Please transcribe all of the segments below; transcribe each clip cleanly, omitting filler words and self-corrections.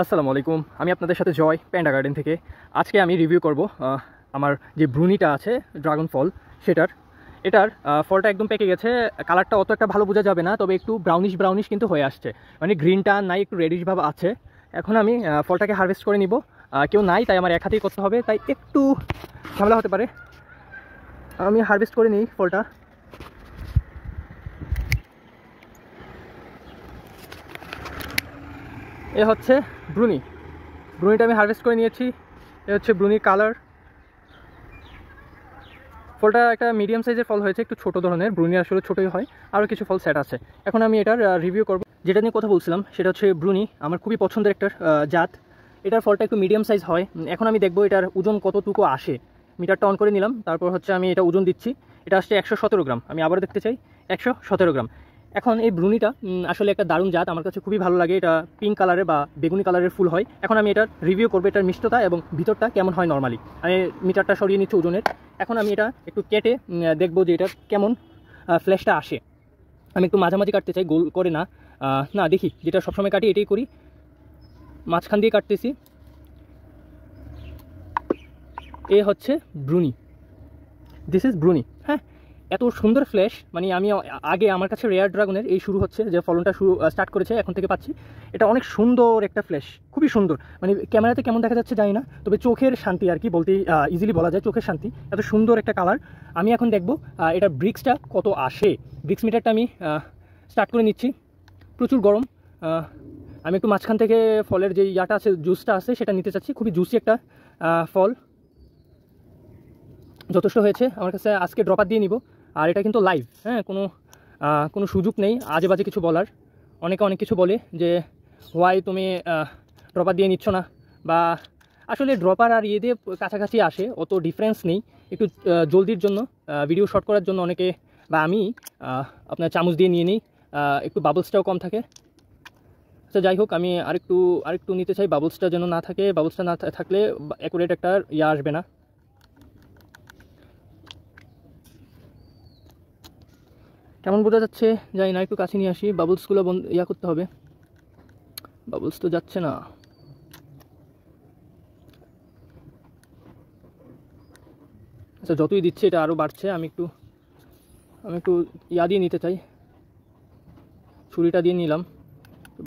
আসসালামু আলাইকুম। আমি আপনাদের সাথে জয় প্যান্ডা গার্ডেন থেকে। আজকে আমি রিভিউ করব আমার যে ব্রুনিটা আছে ড্রাগন ফল এটার ফলটা একদম পেকে গেছে। কালারটা অত একটা ভালো বোঝা যাবে না, তবে একটু ব্রাউনিশ কিন্তু হয়ে আসছে, মানে গ্রিনটা নাই, একটু রেডিশ ভাব আছে। এখন আমি ফলটাকে হারভেস্ট করে নিব। কেউ নাই তাই আমার এক হাতেই করতে হবে, তাই একটু ঝামেলা হতে পারে। আমি হারভেস্ট করে নিই ফলটা। এ হচ্ছে ব্রুনিটা আমি হারভেস্ট করে নিয়েছি। এ হচ্ছে ব্রুনির কালার। ফলটা একটা মিডিয়াম সাইজের ফল হয়েছে, একটু ছোটো ধরনের। ব্রুনি আসলে ছোটোই হয়, আরও কিছু ফল সেট আছে। এখন আমি এটার রিভিউ করব। যেটা নিয়ে কথা বলছিলাম সেটা হচ্ছে ব্রুনি আমার খুবই পছন্দের একটা জাত। এটার ফলটা একটু মিডিয়াম সাইজ হয়। এখন আমি দেখব এটার ওজন কতটুকু আসে। মিটারটা অন করে নিলাম, তারপর হচ্ছে আমি এটা ওজন দিচ্ছি। এটা আসছে 117 গ্রাম। আমি আবার দেখতে চাই, 117 গ্রাম। এখন এই ব্রুনিটা আসলে একটা দারুণ জাত, আমার কাছে খুবই ভালো লাগে। এটা পিঙ্ক কালারের বা বেগুনি কালারের ফুল হয়। এখন আমি এটার রিভিউ করবো, এটার মিষ্টতা এবং ভিতরটা কেমন হয়। নর্মালি আমি মিটারটা সরিয়ে নিচ্ছি ওজনের। এখন আমি এটা একটু কেটে দেখবো যে এটা কেমন ফ্লেশটা আসে। আমি একটু মাঝামাঝি কাটতে চাই, গোল করে না। না, দেখি যেটা সবসময় কাটি এটাই করি, মাঝখান দিয়ে কাটতেছি। এ হচ্ছে ব্রুনি, দিস ইজ ব্রুনি। হ্যাঁ, এত সুন্দর ফ্লেশ, মানে আমি আগে আমার কাছে রেয়ার ড্রাগনের এই শুরু হচ্ছে, যে ফলনটা স্টার্ট করেছে এখন থেকে পাচ্ছি। এটা অনেক সুন্দর একটা ফ্লেশ, খুবই সুন্দর। মানে ক্যামেরাতে কেমন দেখা যাচ্ছে জানি না, তবে চোখের শান্তি আর কি বলতে ইজিলি বলা যায়, চোখের শান্তি। এত সুন্দর একটা কালার। আমি এখন দেখবো এটা ব্রিক্সটা কত আসে। ব্রিক্স মিটারটা আমি স্টার্ট করে নিচ্ছি। প্রচুর গরম। আমি একটু মাঝখান থেকে ফলের যে ইয়াটা আছে, জুসটা আছে, সেটা নিতে চাচ্ছি। খুবই জুসি একটা ফল। যথেষ্ট হয়েছে আমার কাছে, আজকে ড্রপার দিয়ে নিব। আর এটা কিন্তু লাইভ, হ্যাঁ, কোনো সুযোগ নেই আজে বাজে কিছু বলার। অনেকে অনেক কিছু বলে যে হোয়াই তুমি ড্রপার দিয়ে নিচ্ছ না, বা আসলে ড্রপার আর ইয়ে দিয়ে কাছাকাছি আসে, অত ডিফারেন্স নেই। একটু জলদির জন্য, ভিডিও শর্ট করার জন্য অনেকে বা আমি আপনার চামচ দিয়ে নিয়ে নিই, একটু বাবলসটাও কম থাকে। আচ্ছা, যাই হোক, আমি আরেকটু নিতে চাই। বাবলসটা যেন না থাকে, বাবলসটা না থাকলে অ্যাকুরেট একটা ইয়া আসবে না। কেমন বোঝা যাচ্ছে জানি না, একটু কাছে নিয়ে আসি। বাবলসগুলো ইয়া করতে হবে, বাবলস তো যাচ্ছে না। আচ্ছা, যতই দিচ্ছে এটা আরও বাড়ছে। আমি একটু ইয়া দিয়ে নিতে চাই, ছুরিটা দিয়ে নিলাম।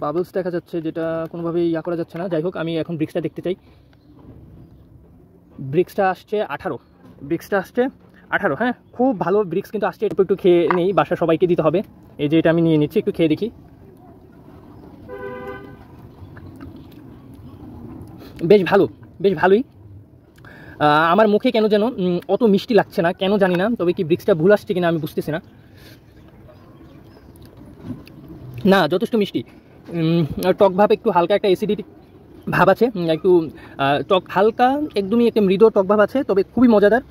বাবলস দেখা যাচ্ছে, যেটা কোনোভাবেই ইয়া করা যাচ্ছে না। যাই হোক, আমি এখন ব্রিক্সটা দেখতে চাই। ব্রিক্সটা আসছে 18। হ্যাঁ, খুব ভালো ব্রিক্স কিন্তু আসছে। একটু খেয়ে নেই, বাসা সবাইকে দিতে হবে। এই যে এটা আমি নিয়ে নিচ্ছি, একটু খেয়ে দেখি। বেশ ভালোই। আমার মুখে কেন যেন অত মিষ্টি লাগছে না, কেন জানি না। তবে কি ব্রিক্সটা ভুল আসছে কিনা আমি বুঝতেছি না। না, যথেষ্ট মিষ্টি। টক ভাব, একটু হালকা একটা অ্যাসিডিটি ভাব আছে, একটু টক হালকা, একদমই একটা মৃদু টক ভাব আছে। তবে খুবই মজাদার,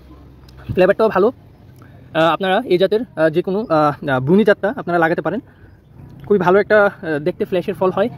ফ্লেভারটাও ভালো। আপনারা এই জাতের যে কোনো ব্রুনি জাতটা আপনারা লাগাতে পারেন। খুবই ভালো একটা দেখতে ফ্ল্যাশের ফল হয়।